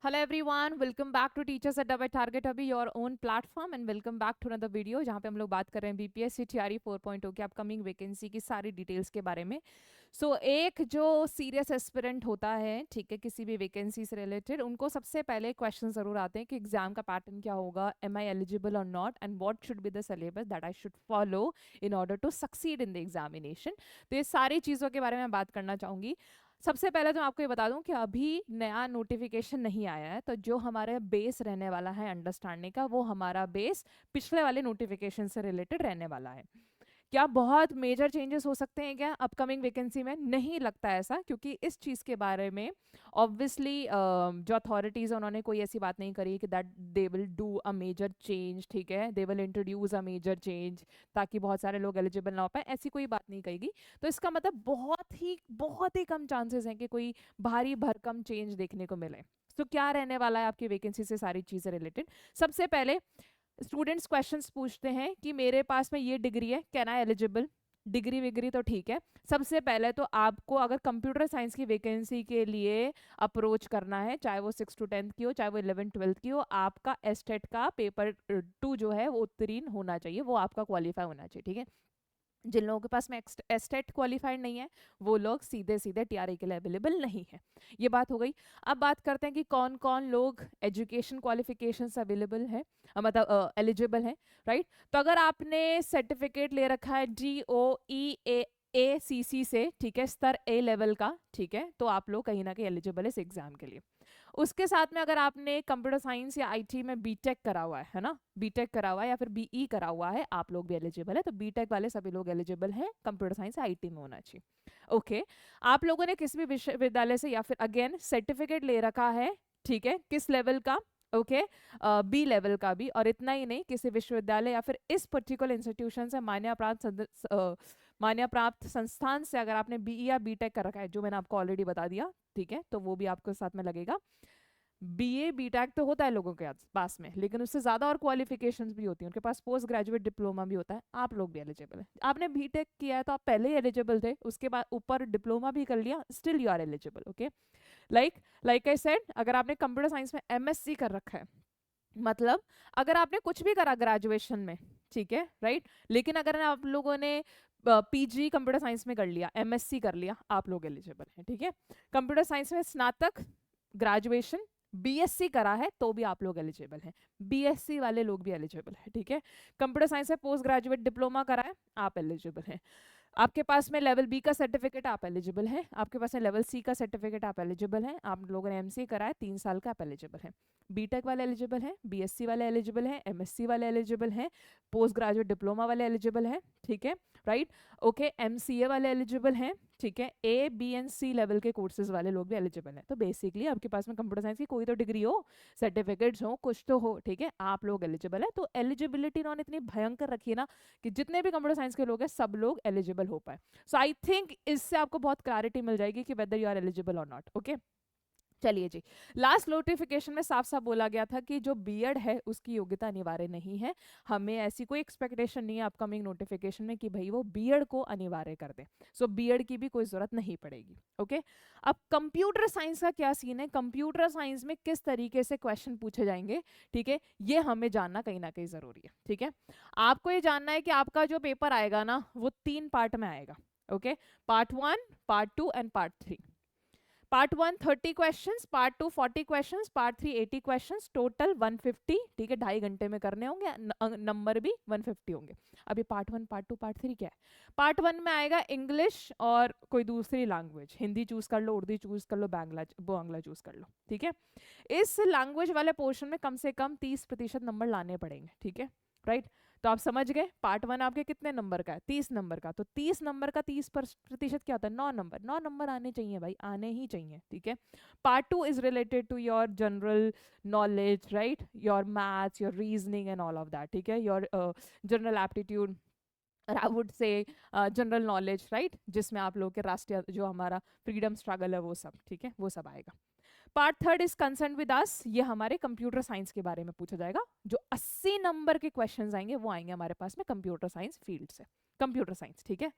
Hello everyone, welcome back to Teachers at Double Target अभी your own platform and welcome back to another video जहाँ पे हम लोग बात कर रहे हैं बीपीएससी टीआरई 4.0 के अपकमिंग वैकेंसी की सारी डिटेल्स के बारे में। एक जो सीरियस एस्पिरेंट होता है, ठीक है, किसी भी वैकेंसी से रिलेटेड, उनको सबसे पहले क्वेश्चन जरूर आते हैं कि एग्जाम का पैटर्न क्या होगा, एम आई एलिजिबल और not, and what should be the syllabus that I should follow in order to succeed in the examination. तो ये सारी चीज़ों के बारे में बात करना चाहूँगी। सबसे पहले तो मैं आपको ये बता दूं कि अभी नया नोटिफिकेशन नहीं आया है, तो जो हमारे बेस रहने वाला है अंडरस्टैंडिंग का, वो हमारा बेस पिछले वाले नोटिफिकेशन से रिलेटेड रहने वाला है। क्या बहुत मेजर चेंजेस हो सकते हैं क्या अपकमिंग वैकेंसी में? नहीं लगता ऐसा, क्योंकि इस चीज़ के बारे में ऑब्वियसली जो अथॉरिटीज़ है उन्होंने कोई ऐसी बात नहीं करी कि that they will do a major change, ठीक है, they will introduce a major change ताकि बहुत सारे लोग एलिजिबल ना हो पाए, ऐसी कोई बात नहीं कहेगी। तो इसका मतलब बहुत ही कम चांसेस हैं कि कोई भारी भरकम चेंज देखने को मिले। तो क्या रहने वाला है आपकी वैकेंसी से सारी चीज़ें रिलेटेड? सबसे पहले स्टूडेंट्स क्वेश्चंस पूछते हैं कि मेरे पास में ये डिग्री है, कैन आई एलिजिबल? डिग्री विग्री तो ठीक है। सबसे पहले तो आपको अगर कंप्यूटर साइंस की वैकेंसी के लिए अप्रोच करना है, चाहे वो 6 to 10 की हो, चाहे वो 11 12 की हो, आपका एस्टेट का पेपर 2 जो है वो उत्तीर्ण होना चाहिए, वो आपका क्वालिफाई होना चाहिए, ठीक है। जिन लोगों के पास में एस्टेट क्वालिफाइड नहीं है, वो लोग सीधे सीधे टीआरई के लिए अवेलेबल नहीं है। ये बात हो गई। अब बात करते हैं कि कौन कौन लोग एजुकेशन क्वालिफिकेशंस अवेलेबल है, मतलब एलिजिबल है, राइट। तो अगर आपने सर्टिफिकेट ले रखा है DOE-ACC से, ठीक है, स्तर A लेवल का, ठीक है, तो आप लोग कहीं ना कहीं एलिजिबल है इस एग्जाम के लिए। उसके साथ में अगर आपने कंप्यूटर साइंस या आईटी में बीटेक करा हुआ है ना, बीटेक करा हुआ है या फिर बीई करा हुआ है, आप लोग भी एलिजिबल है। तो बीटेक वाले सभी लोग एलिजिबल हैं, कंप्यूटर साइंस या आईटी में होना चाहिए। ओके, आप लोगों ने किसी भी विश्वविद्यालय से या फिर अगेन सर्टिफिकेट ले रखा है, ठीक है, किस लेवल का? ओके, बी लेवल का भी। और इतना ही नहीं, किसी विश्वविद्यालय या फिर इस पर्टिकुलर इंस्टीट्यूशन से मान्य प्राप्त संस्थान से अगर आपने बीई या बीटेक कर रखा है, जो मैंने आपको ऑलरेडी बता दिया, ठीक है, तो वो भी आपके साथ में लगेगा। बीए बीटेक तो होता है लोगों के पास में, लेकिन उससे ज्यादा और क्वालिफिकेशंस भी होती हैं, उनके पास पोस्ट ग्रेजुएट डिप्लोमा भी होता है। आप लोग भी एलिजिबल हैं। आपने बीटेक किया है तो आप पहले ही एलिजिबल थे, उसके बाद ऊपर डिप्लोमा भी कर लिया, still you are eligible. Okay, like I said, अगर आपने कंप्यूटर साइंस में एमएससी कर रखा है, मतलब अगर आपने कुछ भी करा ग्रेजुएशन में, ठीक है, राइट, लेकिन अगर आप लोगों ने पीजी कंप्यूटर साइंस में कर लिया, एमएससी कर लिया, आप लोग एलिजिबल हैं, ठीक है। कंप्यूटर साइंस में स्नातक, ग्रेजुएशन, बीएससी करा है तो भी आप लोग एलिजिबल हैं। बीएससी वाले लोग भी एलिजिबल हैं, ठीक है। कंप्यूटर साइंस में पोस्ट ग्रेजुएट डिप्लोमा करा है, आप एलिजिबल हैं। आपके पास में लेवल बी का सर्टिफिकेट, आप एलिजिबल हैं। आपके पास में लेवल सी का सर्टिफिकेट, आप एलिजिबल हैं। आप लोगों ने एमसीए करा है 3 साल का, आप एलिजिबल हैं। बीटेक वाले एलिजिबल हैं, बीएससी वाले एलिजिबल हैं, एमएससी वाले एलिजिबल हैं, पोस्ट ग्रेजुएट डिप्लोमा वाले एलिजिबल हैं, ठीक है, राइट। ओके, एमसीए वाले एलिजिबल हैं, ठीक है। A B and C level के कोर्सेज वाले लोग भी एलिजिबल हैं। तो बेसिकली आपके पास में कंप्यूटर साइंस की कोई तो डिग्री हो, सर्टिफिकेट्स हो, कुछ तो हो, ठीक है, आप लोग एलिजिबल है। तो एलिजिबिलिटी इन्होंने इतनी भयंकर रखी है ना कि जितने भी कंप्यूटर साइंस के लोग हैं सब लोग एलिजिबल हो पाए। सो आई थिंक इससे आपको बहुत क्लैरिटी मिल जाएगी कि वेदर यू आर एलिजिबल और नॉट। ओके, चलिए जी। लास्ट नोटिफिकेशन में साफ साफ बोला गया था कि जो बीएड है उसकी योग्यता अनिवार्य नहीं है। हमें ऐसी कोई एक्सपेक्टेशन नहीं है अपकमिंग नोटिफिकेशन में कि भाई वो बीएड को अनिवार्य कर दे। सो बीएड की भी कोई जरूरत नहीं पड़ेगी। ओके, अब कंप्यूटर साइंस का क्या सीन है, कंप्यूटर साइंस में किस तरीके से क्वेश्चन पूछे जाएंगे, ठीक है, ये हमें जानना कहीं ना कहीं जरूरी है, ठीक है। आपको ये जानना है कि आपका जो पेपर आएगा ना वो 3 पार्ट में आएगा। Okay, part 1, part 2 and part 3। Part 1 30 questions, part 2 40 questions, part 3 80 questions, total 150, ठीक है, 2.5 घंटे में करने होंगे, नंबर भी 150 होंगे। अभी पार्ट 1 पार्ट 2 पार्ट 3 क्या है? पार्ट 1 में आएगा इंग्लिश और कोई दूसरी लैंग्वेज, हिंदी चूज कर लो, उर्दू चूज कर लो, बांग्ला चूज कर लो, ठीक है। इस लैंग्वेज वाले पोर्शन में कम से कम 30% नंबर लाने पड़ेंगे, ठीक है, राइट। तो आप समझ गए, पार्ट 1 आपके कितने नंबर का है? 30 नंबर का। तो 30 नंबर का 30% क्या होता है? 9 नंबर। 9 नंबर आने चाहिए भाई, आने ही चाहिए, ठीक है। Part 2 is related to your general knowledge, right, your maths, your reasoning and all of that, ठीक है, your general aptitude, I would say general knowledge, right, जिसमें आप लोग के राष्ट्रीय जो हमारा फ्रीडम स्ट्रगल है वो सब, ठीक है, वो सब आएगा। Part 3 is concern with us, ये हमारे कंप्यूटर साइंस के बारे में पूछा जाएगा। जो 80 नंबर के क्वेश्चंस आएंगे वो आएंगे हमारे पास में कंप्यूटर साइंस फील्ड से, कंप्यूटर साइंस, ठीक है।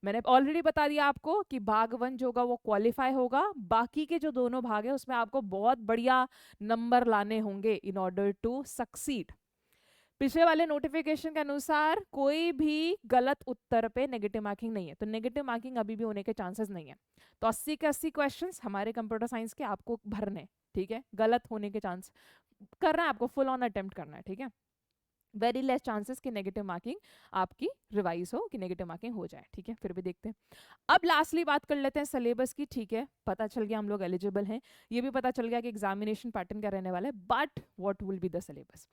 मैंने ऑलरेडी बता दिया आपको कि भाग 1 जो होगा वो क्वालिफाई होगा, बाकी के जो दोनों भाग है उसमें आपको बहुत बढ़िया नंबर लाने होंगे इन ऑर्डर टू सक्सीड। पिछले वाले नोटिफिकेशन के अनुसार कोई भी गलत उत्तर पे नेगेटिव मार्किंग नहीं है, तो नेगेटिव मार्किंग अभी भी होने के चांसेस नहीं है। तो 80 के 80 क्वेश्चंस हमारे कंप्यूटर साइंस के आपको भरने, ठीक है, गलत होने के चांस करना है आपको, फुल ऑन अटेम्प्ट करना है, ठीक है। वेरी लेस चांसेस कि नेगेटिव मार्किंग आपकी रिवाइज हो, कि नेगेटिव मार्किंग हो जाए, ठीक है, फिर भी देखते हैं। अब लास्टली बात कर लेते हैं सिलेबस की, ठीक है, पता चल गया हम लोग एलिजिबल हैं, ये भी पता चल गया कि एग्जामिनेशन पैटर्न क्या रहने वाला है, but what will be the syllabus.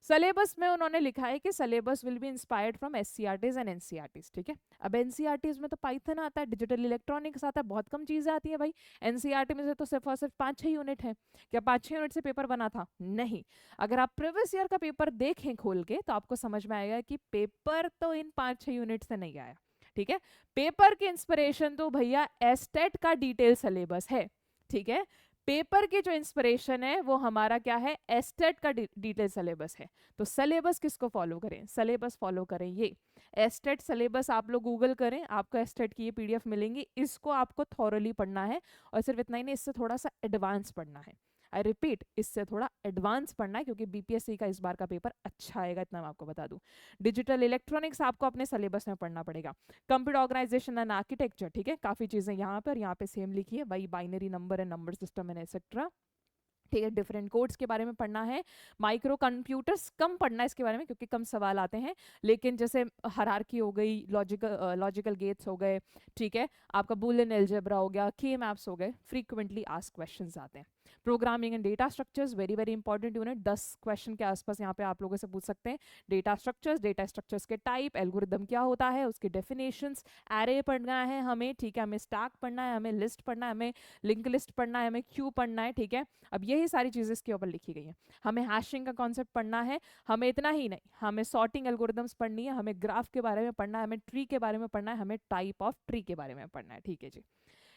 Syllabus में उन्होंने लिखा है कि syllabus will be inspired from SCERTs and NCERTs, ठीक है। अब एनसीईआरटीज में तो पाइथन आता है, डिजिटल इलेक्ट्रॉनिक्स आता है, बहुत कम चीजें आती है भाई। एनसीईआरटी में से तो सिर्फ और सिर्फ 5-6 यूनिट है। क्या 5-6 यूनिट से पेपर बना था? नहीं। अगर आप प्रीवियस ईयर का पेपर देखें खोल के तो आपको समझ में आएगा कि पेपर तो इन 5-6 यूनिट से नहीं आया, ठीक है। पेपर की इंस्पिरेशन तो भैया एस्टेट का डिटेल सिलेबस है, ठीक है। पेपर की जो इंस्पिरेशन है वो हमारा क्या है, एस्टेट का डिटेल सिलेबस है। तो सिलेबस किसको फॉलो करें? सिलेबस फॉलो करें ये एस्टेट सिलेबस, आप लोग गूगल करें, आपको एस्टेट की ये पीडीएफ मिलेंगी, इसको आपको थॉरली पढ़ना है। और सिर्फ इतना ही नहीं, इससे थोड़ा सा एडवांस पढ़ना है। आई रिपीट, इससे थोड़ा एडवांस पढ़ना है, क्योंकि बीपीएससी का इस बार का पेपर अच्छा आएगा, इतना मैं आपको बता दूं। डिजिटल इलेक्ट्रॉनिक्स आपको अपने सिलेबस में पढ़ना पड़ेगा। कंप्यूटर ऑर्गेनाइजेशन एंड आर्किटेक्चर, ठीक है, काफी चीजें यहाँ पे सेम लिखी है, वही binary number and number system and etcetera, ठीक है। डिफरेंट कोड्स के बारे में पढ़ना है। माइक्रो कंप्यूटर्स कम पढ़ना है इसके बारे में, क्योंकि कम सवाल आते हैं, लेकिन जैसे हायरार्की हो गई, लॉजिकल गेट्स हो गए, ठीक है, आपका बूलियन अलजेब्रा हो गया, के मैप्स हो गए, फ्रीक्वेंटली आस्क्ड क्वेश्चंस आते हैं। Programming and data structures, very very important unit, 10 question के आसपास यहाँ पे आप लोगों से पूछ सकते हैं। डेटा स्ट्रक्चर्स के टाइप, एल्गोरिदम क्या होता है, उसके डेफिनेशंस, एरे पढ़ना है हमें, ठीक है, हमें स्टैक पढ़ना है, हमें लिस्ट पढ़ना है, हमें लिंक लिस्ट पढ़ना है, हमें क्यू पढ़ना है, ठीक है। अब यही सारी चीजें इसके ऊपर लिखी गई हैं। हमें हैशिंग का कॉन्सेप्ट पढ़ना है, हमें इतना ही नहीं, हमें सॉर्टिंग एल्गोरिदम्स पढ़नी है, हमें ग्राफ के बारे में पढ़ना है, हमें ट्री के बारे में पढ़ना है, हमें टाइप ऑफ ट्री के बारे में पढ़ना है, ठीक है जी।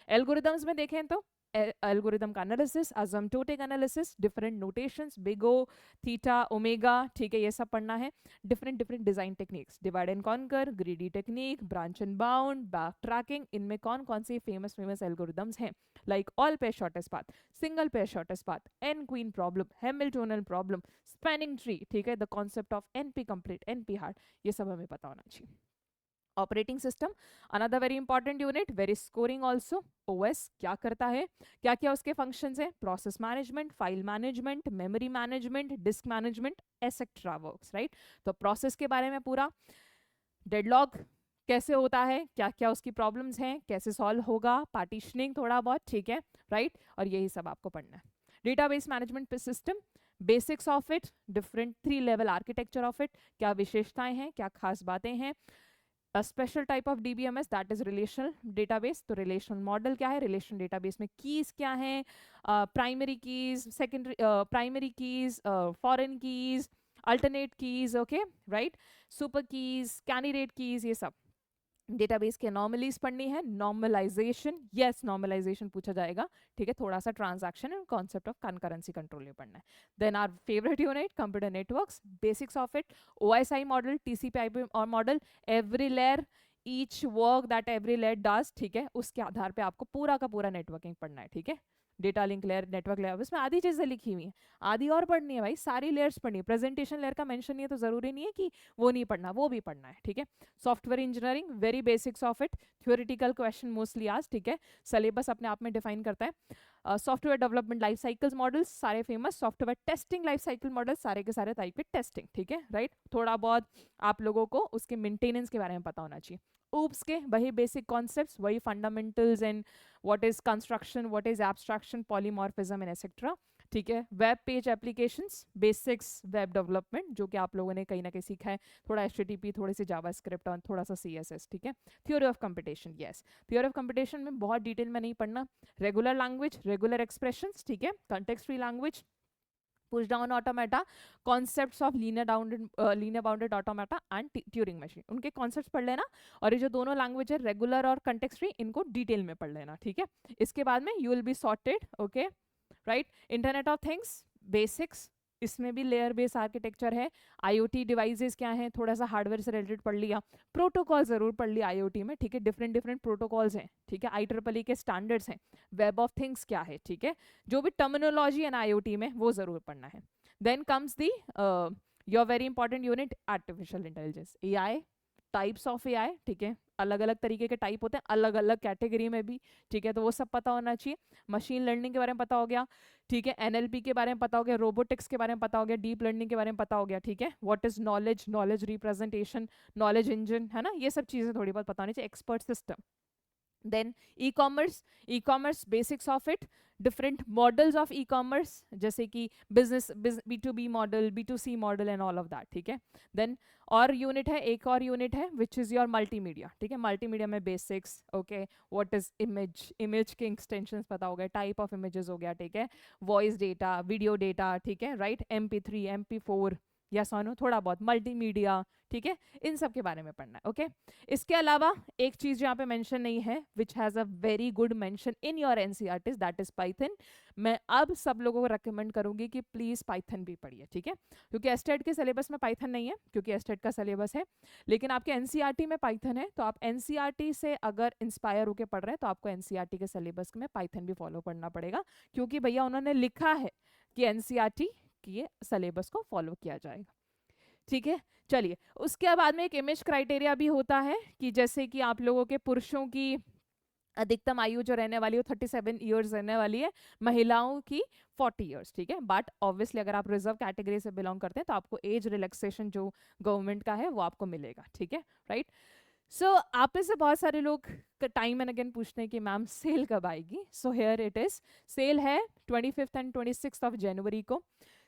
एल्गोरिदम्स में देखें तो एल्गोरिदम का analysis, asymptotic analysis, different notations, big O, theta, omega, ठीक है, ये सब पढ़ना है। Different design techniques, divide and conquer, greedy technique, branch and bound, back tracking, इनमें कौन कौन से फेमस एल्गोरिदम्स हैं, like all pair shortest path, single pair shortest path, N queen problem, Hamiltonian problem, spanning tree, ठीक है, the concept of NP complete, NP hard, ये सब हमें पता होना चाहिए। Operating system, another very important unit, very scoring also. OS क्या करता है, क्या क्या उसके फंक्शंस है, process management, file management, memory management, disc management, etcetera works, right. तो प्रोसेस के बारे में पूरा, डेडलॉक कैसे होता है, क्या क्या उसकी प्रॉब्लम्स हैं, कैसे सॉल्व होगा, पार्टीशनिंग थोड़ा बहुत, ठीक है, राइट, और यही सब आपको पढ़ना है। Database management system, basics of it, different 3 level architecture of it, क्या विशेषताएं हैं, क्या खास बातें हैं। A special type of DBMS, that is relational database। तो relational model क्या है, relational database में keys क्या हैं, primary keys, secondary primary keys, foreign keys, alternate keys, okay, right, super keys, candidate keys, ये सब। डेटाबेस के एनॉमलीज पढ़नी है, नॉर्मलाइजेशन, यस नॉर्मलाइजेशन पूछा जाएगा, ठीक है, थोड़ा सा transaction and concept of concurrency control में पढ़ना है। Then our favourite unit computer networks, basics of it, OSI model, TCP IP और model, every layer, each work that every layer does, ठीक है, उसके आधार पे आपको पूरा का पूरा नेटवर्किंग पढ़ना है, ठीक है। Data link layer, network layer, इसमें आधी चीजें लिखी हुई हैं, आधी और पढ़नी है भाई, सारी लेयर्स पढ़नी है। प्रेजेंटेशन लेयर का मेंशन नहीं है तो जरूरी नहीं है कि वो नहीं पढ़ना, वो भी पढ़ना है, ठीक है। Software engineering, very basics of it, theoretical question mostly आज, ठीक है, सिलेबस अपने आप में डिफाइन करता है। Software development life cycles models सारे famous, software testing life cycle model सारे के सारे टाइप के टेस्टिंग, ठीक है, राइट। थोड़ा बहुत आप लोगों को उसके मेंटेनेंस के बारे में पता होना चाहिए। ऊप्स के वही बेसिक कॉन्सेप्ट्स, वही fundamentals and what is construction, what is abstraction, polymorphism and etcetera, ठीक है। Web page applications, basics web development जो कि आप लोगों ने कहीं ना कहीं सीखा है, थोड़ा एचटीटीपी, थोड़ी सी जावास्क्रिप्ट और थोड़ा सा सीएसएस, ठीक है। Theory of competition, yes, theory of competition में बहुत डिटेल में नहीं पढ़ना। रेगुलर लैंग्वेज, रेगुलर एक्सप्रेशंस, ठीक है, context free language, push down automata, concepts of linear bounded automata and Turing machine, उनके कॉन्सेप्ट्स पढ़ लेना। और ये जो दोनों लैंग्वेज है रेगुलर और कॉन्टेक्स्ट फ्री, इनको डिटेल में पढ़ लेना, ठीक है। इसके बाद में you will be sorted, okay, right. Internet of things, basics, इसमें भी लेयर बेस आर्किटेक्चर है। आईओटी डिवाइसेस क्या हैं, थोड़ा सा हार्डवेयर से रिलेटेड पढ़ लिया, प्रोटोकॉल जरूर पढ़ लिया आईओटी में, ठीक है, डिफरेंट डिफरेंट प्रोटोकॉल्स हैं, ठीक है, IEEE के स्टैंडर्ड्स हैं, वेब ऑफ थिंग्स क्या है, ठीक है, जो भी टर्मिनोलॉजी है ना आईओटी में वो जरूर पढ़ना है। Then comes the your very important unit artificial intelligence, AI, types of AI, ठीक है, अलग अलग तरीके के टाइप होते हैं अलग अलग कैटेगरी में भी, ठीक है, तो वो सब पता होना चाहिए। मशीन लर्निंग के बारे में पता हो गया, ठीक है, एनएलपी के बारे में पता हो गया, रोबोटिक्स के बारे में पता हो गया, डीप लर्निंग के बारे में पता हो गया, ठीक है, what is knowledge, knowledge representation, knowledge engine, है ना, ये सब चीजें थोड़ी बहुत पता होनी चाहिए। Expert system, then e commerce basics of it, different models of e commerce, जैसे कि business B2B model, B2C model and all of that, ठीक है। देन और यूनिट है, एक और यूनिट है विच इज योर मल्टीमीडिया, ठीक है, मल्टीमीडिया में basics, okay, what is image, image के एक्सटेंशंस पता हो गए, टाइप ऑफ इमेजेस हो गया, ठीक है, वॉइस डेटा, वीडियो डेटा, ठीक है, राइट, MP3 MP4 या सोनो, थोड़ा बहुत मल्टीमीडिया, ठीक है, इन सब के बारे में पढ़ना है, ओके। इसके अलावा एक चीज यहाँ पे मेंशन नहीं है which has a very good mention in your NCERT, that is Python. मैं अब सब लोगों को रेकमेंड करूंगी कि प्लीज पाइथन भी पढ़िए, ठीक है, क्योंकि एस्टेट के सिलेबस में पाइथन नहीं है, क्योंकि एस्टेट का सिलेबस है, लेकिन आपके एनसीईआरटी में पाइथन है, तो आप एनसीईआरटी से अगर इंस्पायर होकर पढ़ रहे हैं तो आपको एनसीईआरटी के सिलेबस में पाइथन भी फॉलो करना पड़ेगा, क्योंकि भैया उन्होंने लिखा है कि एनसीईआरटी के सिलेबस को फॉलो किया जाएगा, ठीक है। चलिए, उसके बाद में एक इमेज क्राइटेरिया भी होता है कि जैसे कि आप लोगों के पुरुषों की अधिकतम आयु जो रहने वाली है 37 ईयर्स रहने वाली है, महिलाओं की 40 ईयर्स, ठीक है, बट ऑब्वियसली अगर आप रिजर्व कैटेगरी से बिलोंग करते हैं तो आपको एज रिलैक्सेशन जो गवर्नमेंट का है वो आपको मिलेगा, ठीक है, राइट। सो आप में से बहुत सारे लोग टाइम एंड अगेन पूछते हैं कि मैम सेल कब आएगी, so here it is, sale है 25 एंड 26 ऑफ जनवरी को।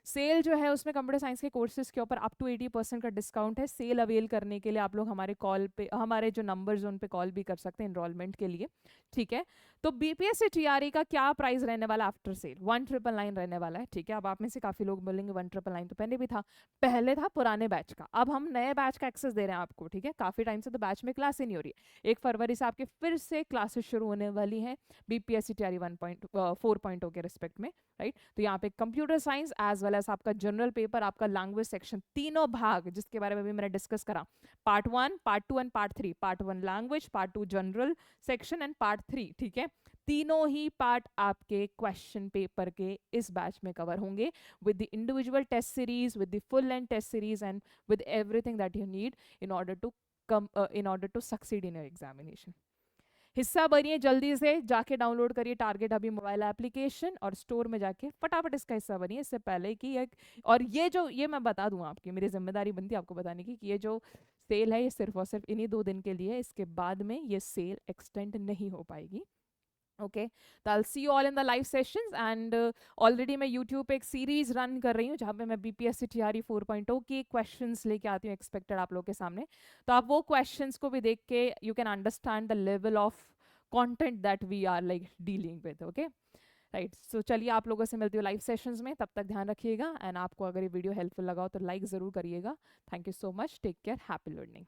सेल जो है उसमें कंप्यूटर साइंस के कोर्सेज के ऊपर अप टू 80% का डिस्काउंट है। सेल अवेल करने के लिए आप लोग हमारे कॉल पे, हमारे जो नंबर्स उन पे कॉल भी कर सकते हैं इनरोलमेंट के लिए, ठीक है। तो बीपीएससी टीआरई का क्या प्राइस रहने वाला आफ्टर सेल, 1999 रहने वाला है, ठीक है। अब आप में से काफी लोग बोलेंगे 1999 तो पहले भी था, पहले था पुराने बैच का, अब हम नए बैच का एक्सेस दे रहे हैं आपको, ठीक है। काफी टाइम से तो बैच में क्लास ही नहीं हो रही है, 1 फरवरी से आपके फिर से क्लासेस शुरू होने वाली हैं बीपीएससी टीआरई 1.4 के रिस्पेक्ट में, राइट। तो यहाँ पे computer science as well as आपका जनरल पेपर, आपका लैंग्वेज सेक्शन, तीनों भाग जिसके बारे में भी मैंने डिस्कस करा, part 1, part 2 and part 3, part 1 language, part 2 general section and part 3, ठीक है। तीनों ही पार्ट आपके क्वेश्चन पेपर के इस बैच में कवर होंगे with the individual test series, with the full length test series and with everything that you need in order to succeed in your examination. हिस्सा बनिए, जल्दी से जाके डाउनलोड करिए टारगेट अभी मोबाइल एप्लीकेशन और स्टोर में जाके फटाफट इसका हिस्सा बनिए, इससे पहले कि और ये मैं बता दूं, आपकी मेरी जिम्मेदारी बनती है आपको बताने की कि ये जो सेल है ये सिर्फ और सिर्फ इन्हीं 2 दिन के लिए है, इसके बाद में ये सेल एक्सटेंड नहीं हो पाएगी, ओके। तो I see you all in the live sessions and already मैं यूट्यूब पे एक सीरीज रन कर रही हूँ जहाँ पे मैं बीपीएससी टीआरई 4.0 की क्वेश्चंस लेके आती हूँ एक्सपेक्टेड आप लोग के सामने, तो आप वो क्वेश्चंस को भी देख के you can understand the level of content that we are like dealing with, okay, right. So चलिए, आप लोगों से मिलती हूँ लाइव सेशंस में, तब तक ध्यान रखिएगा एंड आपको अगर ये वीडियो हेल्पफुल लगा हो तो लाइक ज़रूर करिएगा। Thank you so much, take care, happy learning.